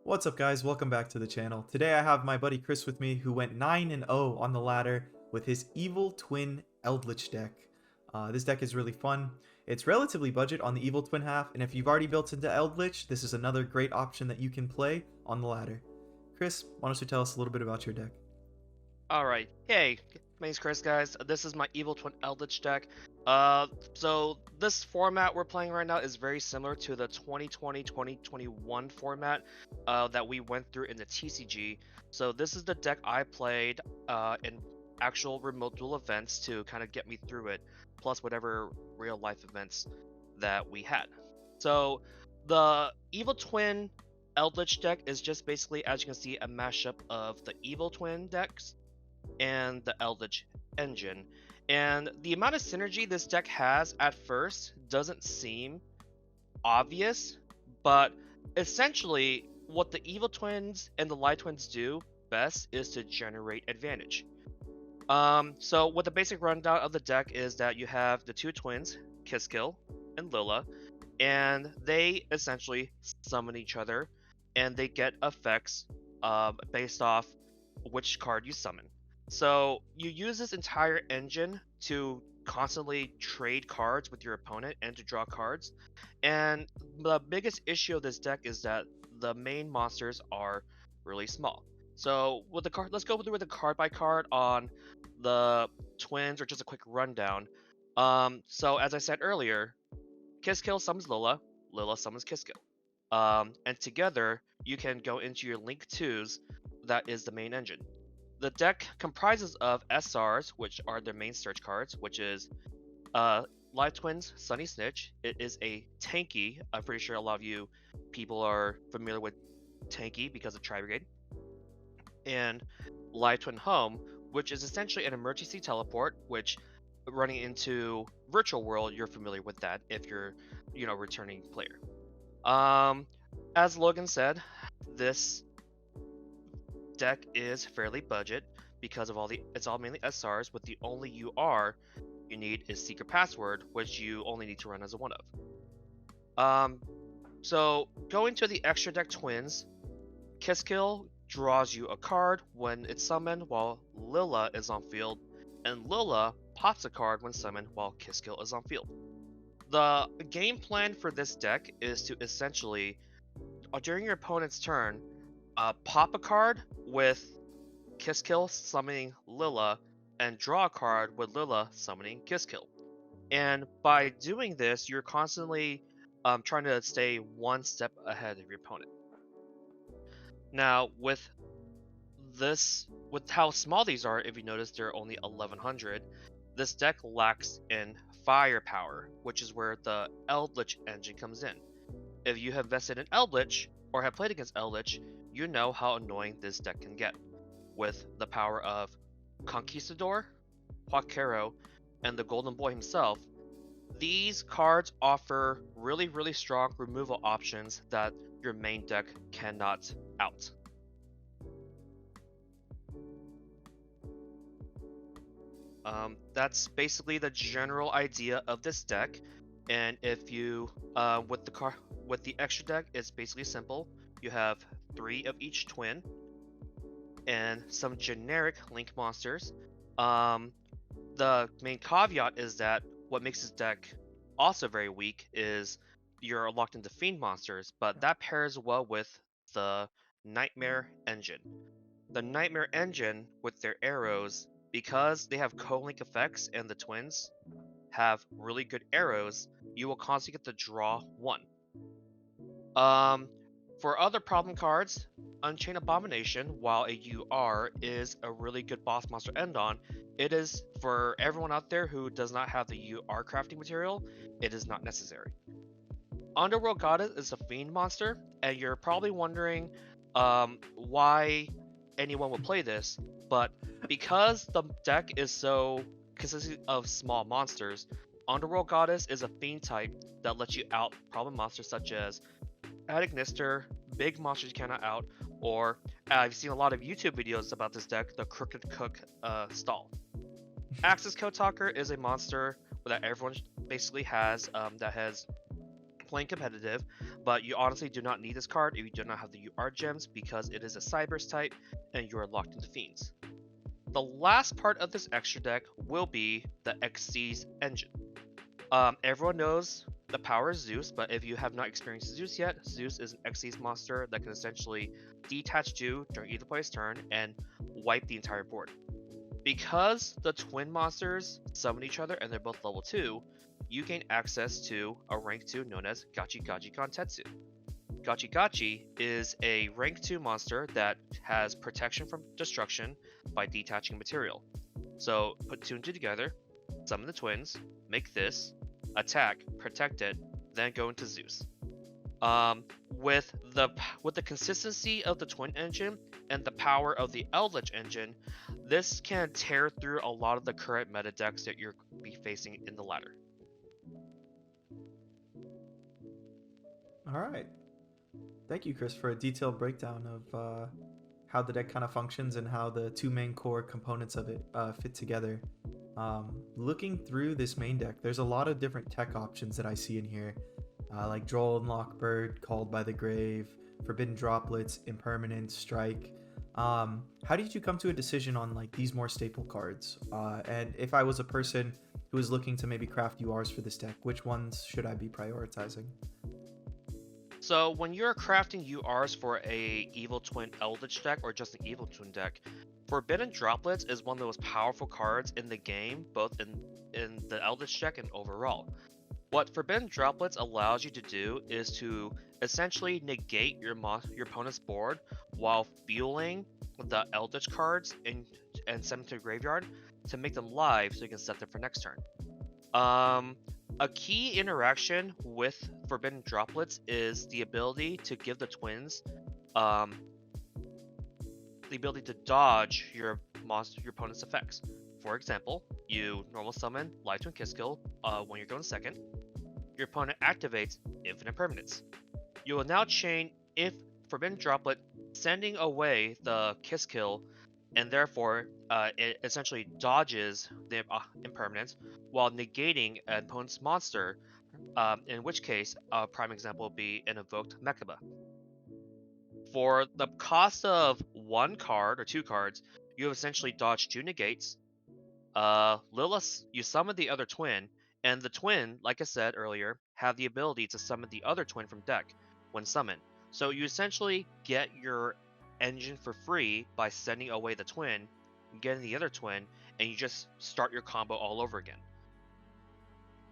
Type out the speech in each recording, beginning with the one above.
What's up guys, welcome back to the channel. Today I have my buddy Chris with me who went 9-0 on the ladder with his Evil Twin Eldlich deck. This deck is really fun. It's relatively budget on the Evil Twin half, and if you've already built into Eldlich, this is another great option that you can play on the ladder. Chris, why don't you tell us a little bit about your deck? Alright, hey, my name's Chris, guys. This is my Evil Twin Eldlich deck. So this format we're playing right now is very similar to the 2020-2021 format that we went through in the TCG. So this is the deck I played in actual remote duel events to kind of get me through it, plus whatever real life events that we had. So the Evil Twin Eldlich deck is just basically, as you can see, a mashup of the Evil Twin decks and the Eldlich engine. And the amount of synergy this deck has at first doesn't seem obvious, but essentially what the Evil Twins and the Light Twins do best is to generate advantage. So what the basic rundown of the deck is that you have the two twins, Kiskill and Lila, and they essentially summon each other, and they get effects based off which card you summon. So you use this entire engine to constantly trade cards with your opponent and to draw cards. And the biggest issue of this deck is that the main monsters are really small. So with the card, let's go through with the card by card on the twins, or just a quick rundown. So as I said earlier, Kiskill summons Lila, Lila summons Kiskill. And together you can go into your Link 2s, that is the main engine. The deck comprises of SRs, which are their main search cards, which is Live Twins, Sunny Snitch. It is a tanky. I'm pretty sure a lot of you people are familiar with tanky because of Tri-Brigade. And Live Twin Home, which is essentially an emergency teleport, which running into Virtual World, you're familiar with that if you're, returning player. As Logan said, this deck is fairly budget because of it's all mainly SRs, with the only UR you need is Secret Password, which you only need to run as a one of. So going to the extra deck twins, Kiskill draws you a card when it's summoned while Lila is on field, and Lila pops a card when summoned while Kiskill is on field. The game plan for this deck is to essentially, during your opponent's turn, pop a card with Kiskill summoning Lila, and draw a card with Lila summoning Kiskill. And by doing this, you're constantly trying to stay one step ahead of your opponent. Now, with how small these are, if you notice they're only 1100, this deck lacks in firepower, which is where the Eldlich engine comes in. If you have invested in Eldlich, or have played against Eldlich, you know how annoying this deck can get, with the power of Conquistador, Huaquero, and the Golden Boy himself. These cards offer really strong removal options that your main deck cannot out. That's basically the general idea of this deck. And if you with the extra deck, it's basically simple. You have 3 of each twin and some generic link monsters. The main caveat is that what makes this deck also very weak is you're locked into fiend monsters, but that pairs well with the Nightmare engine. The Nightmare engine with their arrows, because they have co-link effects and the twins have really good arrows, you will constantly get to draw 1. For other problem cards, Unchained Abomination, while a UR is a really good boss monster to end on, it is, for everyone out there who does not have the UR crafting material, it is not necessary. Underworld Goddess is a fiend monster, and you're probably wondering why anyone would play this, but because the deck is so consisting of small monsters, Underworld Goddess is a fiend type that lets you out problem monsters such as Agnister, big monsters you cannot out, or I've seen a lot of YouTube videos about this deck, the Crooked Cook stall. Axis Code Talker is a monster that everyone basically has, that has playing competitive, but you honestly do not need this card if you do not have the UR gems because it is a Cybers type and you are locked into Fiends. The last part of this extra deck will be the Xyz engine. Everyone knows the power of Zeus, but if you have not experienced Zeus yet, Zeus is an Xyz monster that can essentially detach you during either player's turn and wipe the entire board. Because the twin monsters summon each other and they're both level 2, you gain access to a rank 2 known as Gachi Gachi Gantetsu. Gachi Gachi is a rank 2 monster that has protection from destruction by detaching material. So put 2 and 2 together, summon the twins, make this, attack, protect it, then go into Zeus. With the consistency of the twin engine and the power of the Eldlich engine, this can tear through a lot of the current meta decks that you're be facing in the ladder. All right. Thank you, Chris, for a detailed breakdown of how the deck kind of functions and how the two main core components of it fit together. Looking through this main deck, there's a lot of different tech options that I see in here, like Droll and Lockbird, Called by the Grave, Forbidden Droplets, Impermanence, Strike. How did you come to a decision on like these more staple cards? And if I was a person who was looking to maybe craft URs for this deck, which ones should I be prioritizing? So when you're crafting URs for a Evil Twin Eldritch deck or just an Evil Twin deck, Forbidden Droplets is one of the most powerful cards in the game, both in the Eldritch deck and overall. What Forbidden Droplets allows you to do is to essentially negate your opponent's board while fueling the Eldritch cards and send them to the graveyard to make them live so you can set them for next turn. A key interaction with Forbidden Droplets is the ability to give the twins the ability to dodge your opponent's effects. For example, you normal summon Live Twin Kiskill when you're going second. Your opponent activates Infinite Permanence. You will now chain if Forbidden Droplet, sending away the Kiskill, and therefore it essentially dodges the impermanence while negating an opponent's monster, in which case a prime example would be an evoked Mechaba. For the cost of one card or two cards, you have essentially dodged two negates. Lilith, you summon the other twin, and the twin, like I said earlier, have the ability to summon the other twin from deck when summoned. So you essentially get your engine for free by sending away the twin, getting the other twin, and you just start your combo all over again.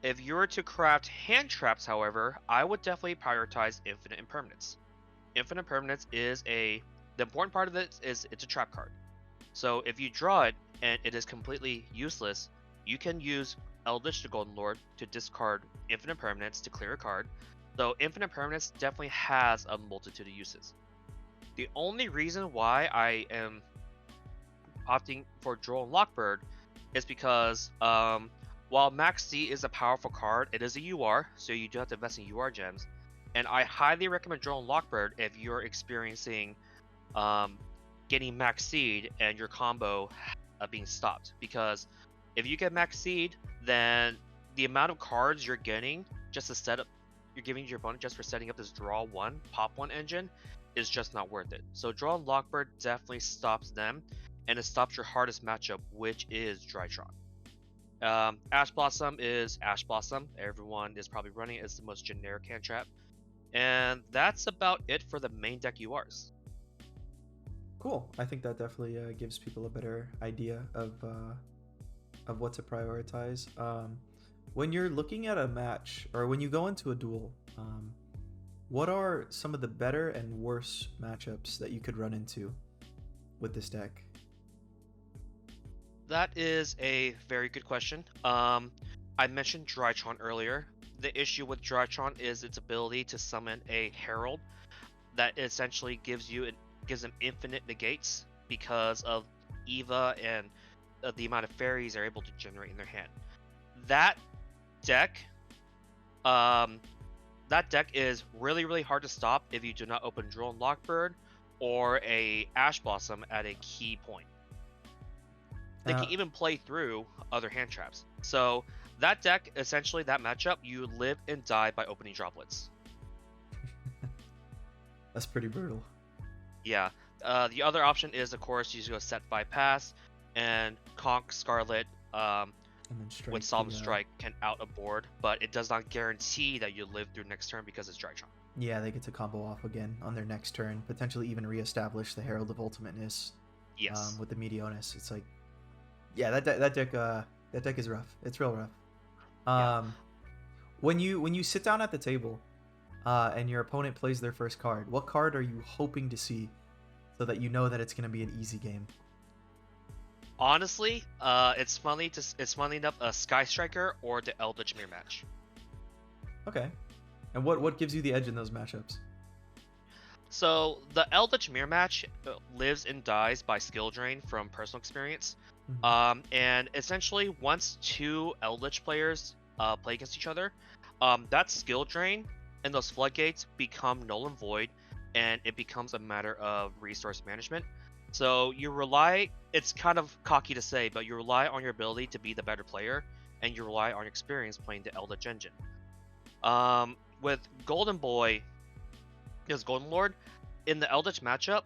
If you were to craft hand traps, however, I would definitely prioritize Infinite Impermanence. Infinite Impermanence is the important part of it is it's a trap card. So if you draw it and it is completely useless, you can use Eldlich the Golden Lord to discard Infinite Permanence to clear a card. So Infinite Permanence definitely has a multitude of uses. The only reason why I am opting for Droll and Lockbird is because while Max C is a powerful card, it is a UR, so you do have to invest in UR gems. And I highly recommend Droll and Lockbird if you're experiencing getting Max Seed and your combo being stopped. Because if you get Max Seed, then the amount of cards you're getting just to set up, you're giving your opponent just for setting up this draw one, pop one engine is just not worth it. So Droll and Lockbird definitely stops them, and it stops your hardest matchup, which is Drytron. Ash Blossom is Ash Blossom. Everyone is probably running it as the most generic hand trap. And that's about it for the main deck URs. Cool. I think that definitely gives people a better idea of what to prioritize. When you're looking at a match or when you go into a duel, what are some of the better and worse matchups that you could run into with this deck? That is a very good question. I mentioned Drytron earlier. The issue with Drytron is its ability to summon a Herald that essentially gives them infinite negates because of Eva and the amount of fairies they're able to generate in their hand. That deck is really, really hard to stop if you do not open Droll and Lockbird or a Ash Blossom at a key point. They can even play through other hand traps. So that deck, essentially, that matchup, you live and die by opening droplets. That's pretty brutal. Yeah. The other option is, of course, you just go set bypass, and Conk Scarlet And then strike with Solemn the, Strike can out a board, but it does not guarantee that you live through next turn because it's Dry Charm. yeah, they get to combo off again on their next turn, potentially even reestablish the Herald of Ultimateness. Yes. With the Meteonis. It's like, yeah, that deck is rough. It's real rough. Yeah. When you sit down at the table, and your opponent plays their first card, what card are you hoping to see, so that you know that it's gonna be an easy game? Honestly, it's funny enough a Sky Striker or the Eldlich Mirror match. Okay. And what gives you the edge in those matchups? So the Eldlich Mirror match lives and dies by skill drain from personal experience. And essentially, once two Eldlich players play against each other, that skill drain and those floodgates become null and void, and it becomes a matter of resource management. So you rely, it's kind of cocky to say, but you rely on your ability to be the better player, and you rely on your experience playing the Eldritch engine. With Golden Boy, is Golden Lord, in the Eldritch matchup,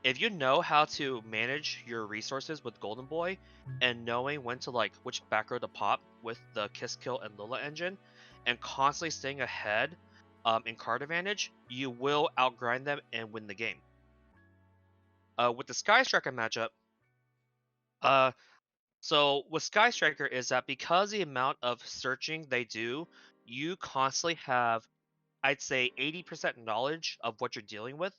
if you know how to manage your resources with Golden Boy, and knowing when to like which back row to pop with the Kiss Kill and Lila engine, and constantly staying ahead in card advantage, you will outgrind them and win the game. With the Sky Striker matchup, so with Sky Striker is that because the amount of searching they do, you constantly have, I'd say, 80% knowledge of what you're dealing with,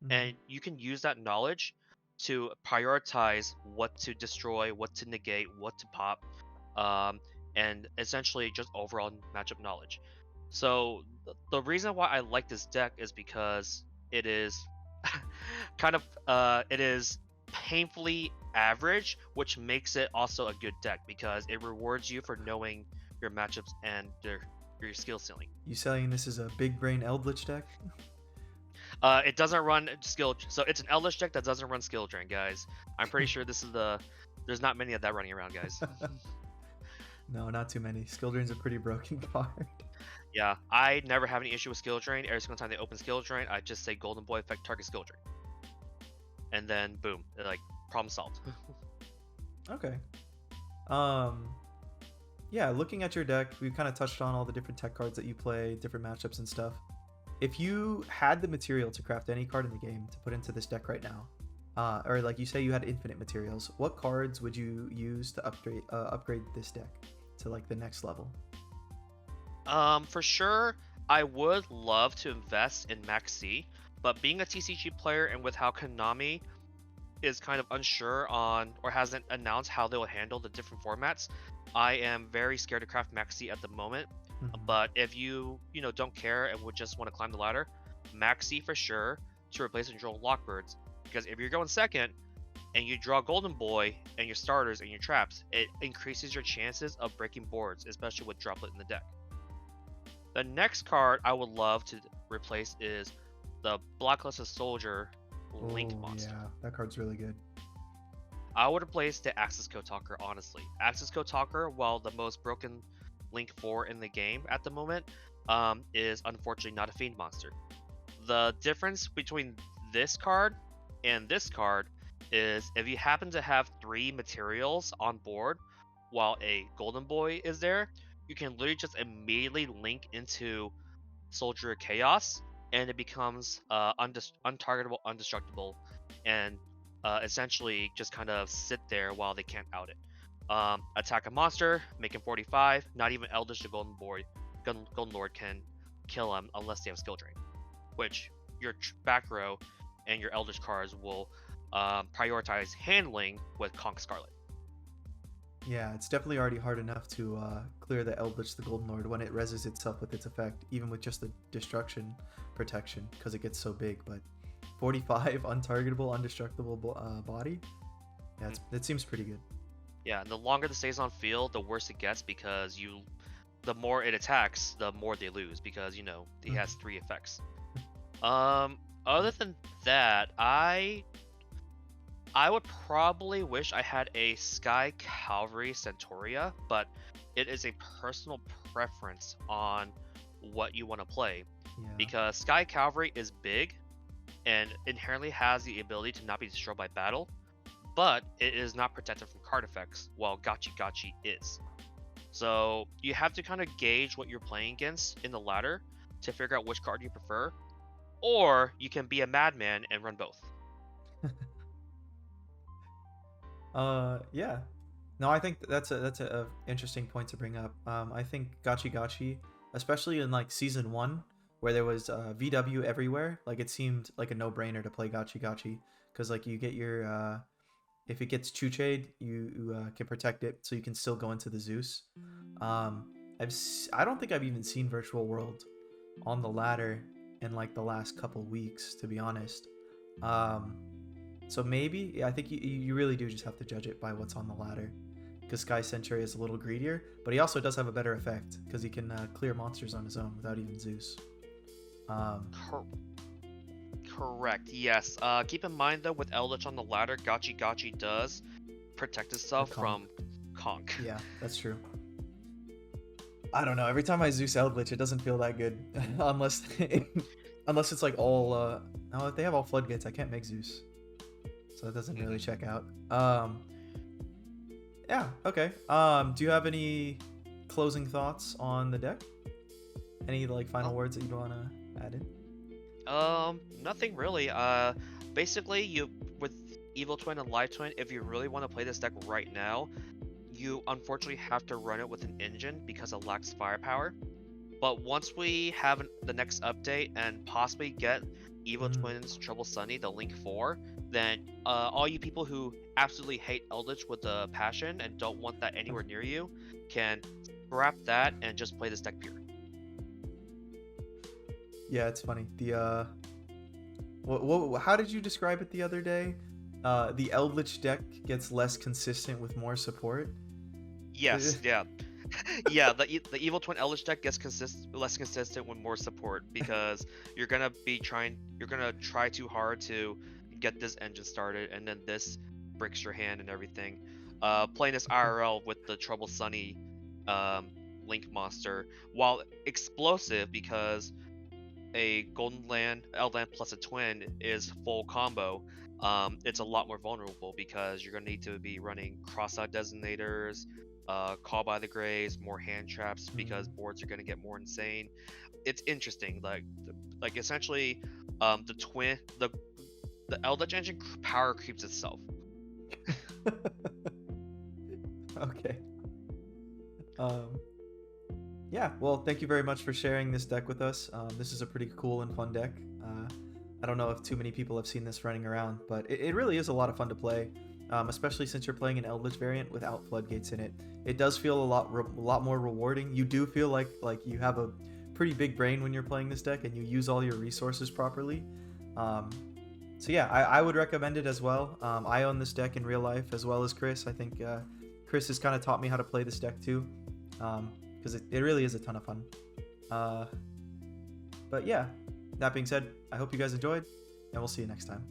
and you can use that knowledge to prioritize what to destroy, what to negate, what to pop, and essentially just overall matchup knowledge. So the reason why I like this deck is because it is it is painfully average, which makes it also a good deck because it rewards you for knowing your matchups and your skill ceiling. You saying this is a big brain Eldritch deck? It doesn't run skill, so it's an Eldlich deck that doesn't run skill drain, guys. I'm pretty sure this is there's not many of that running around, guys. No, not too many. Skill drain's a pretty broken card. Yeah, I never have any issue with skill drain. Every single time they open skill drain, I just say Golden Boy effect target skill drain, and then boom, like problem solved. Okay. Yeah, looking at your deck, we've kind of touched on all the different tech cards that you play, different matchups and stuff. If you had the material to craft any card in the game to put into this deck right now, or like you say you had infinite materials, what cards would you use to upgrade this deck to like the next level? For sure, I would love to invest in Max C, but being a TCG player and with how Konami is kind of unsure on or hasn't announced how they will handle the different formats, I am very scared to craft Max C at the moment. But if you don't care and would just want to climb the ladder, Max C for sure to replace and draw Lockbirds, because if you're going second and you draw Golden Boy and your starters and your traps, it increases your chances of breaking boards, especially with Droplet in the deck. The next card I would love to replace is the Blacklisted Soldier Link monster. Yeah, that card's really good. I would replace the Axis Code Talker, honestly. Axis Code Talker, while the most broken Link 4 in the game at the moment, is unfortunately not a Fiend monster. The difference between this card and this card is if you happen to have 3 materials on board while a Golden Boy is there, you can literally just immediately link into Soldier of Chaos, and it becomes untargetable, undestructible, and essentially just kind of sit there while they can't out it. Attack a monster, make him 45, not even Eldritch the Golden Lord can kill him unless they have skill drain, which your back row and your Eldritch cards will prioritize handling with Conk Scarlet. Yeah, it's definitely already hard enough to clear the Eldlich the Golden Lord when it reses itself with its effect, even with just the destruction protection, because it gets so big. But 45 untargetable, undestructible body, yeah, it seems pretty good. Yeah, and the longer it stays on field, the worse it gets, because the more it attacks, the more they lose, because he has 3 effects. Other than that, I would probably wish I had a Sky Cavalry Centauria, but it is a personal preference on what you want to play. Yeah. Because Sky Cavalry is big and inherently has the ability to not be destroyed by battle, but it is not protected from card effects, while Gachi Gachi is. So you have to kind of gauge what you're playing against in the ladder to figure out which card you prefer, or you can be a madman and run both. Yeah. No, I think that's a interesting point to bring up. I think Gachi Gachi, especially in like season one, where there was VW everywhere, like it seemed like a no-brainer to play Gachi Gachi because like you get your if it gets Chuchade, you can protect it, so you can still go into the Zeus. I don't think I've even seen Virtual World on the ladder in like the last couple weeks, to be honest. Um, so maybe, yeah, I think you really do just have to judge it by what's on the ladder. Because Sky Sentry is a little greedier, but he also does have a better effect because he can clear monsters on his own without even Zeus. Um, Cor- Correct, yes. Keep in mind though, with Eldlich on the ladder, Gachi Gachi does protect itself the from Conk. Yeah, that's true. I don't know. Every time I Zeus Eldlich, it doesn't feel that good, unless unless it's like all. Oh, if they have all floodgates, I can't make Zeus, so that doesn't really check out. Yeah. Okay. Do you have any closing thoughts on the deck? Any like final words that you want to add in? Nothing really. Basically, you with Evil Twin and Live Twin, if you really want to play this deck right now, you unfortunately have to run it with an engine because it lacks firepower. But once we have the next update and possibly get Evil Twins Trouble Sunny, the Link 4, then all you people who absolutely hate Eldritch with a passion and don't want that anywhere near you can scrap that and just play this deck pure. Yeah, it's funny. The how did you describe it the other day? The Eldlich deck gets less consistent with more support. Yes, yeah. Yeah, the Evil Twin Eldritch deck gets less consistent with more support because you're gonna try too hard to get this engine started, and then this breaks your hand and everything. Playing this IRL with the Trouble Sunny Link monster, while explosive because a Golden Land, Eldland plus a Twin is full combo, it's a lot more vulnerable because you're going to need to be running cross-out designators, Call by the Graves, more hand traps because boards are going to get more insane. It's interesting, like essentially, the Eldritch engine power creeps itself. Okay. Yeah, well, thank you very much for sharing this deck with us. This is a pretty cool and fun deck. I don't know if too many people have seen this running around, but it really is a lot of fun to play, especially since you're playing an Eldritch variant without floodgates in it. It does feel a lot more rewarding. You do feel like you have a pretty big brain when you're playing this deck, and you use all your resources properly. So yeah, I would recommend it as well. I own this deck in real life as well as Chris. I think Chris has kind of taught me how to play this deck too. Because it really is a ton of fun. But yeah, that being said, I hope you guys enjoyed, and we'll see you next time.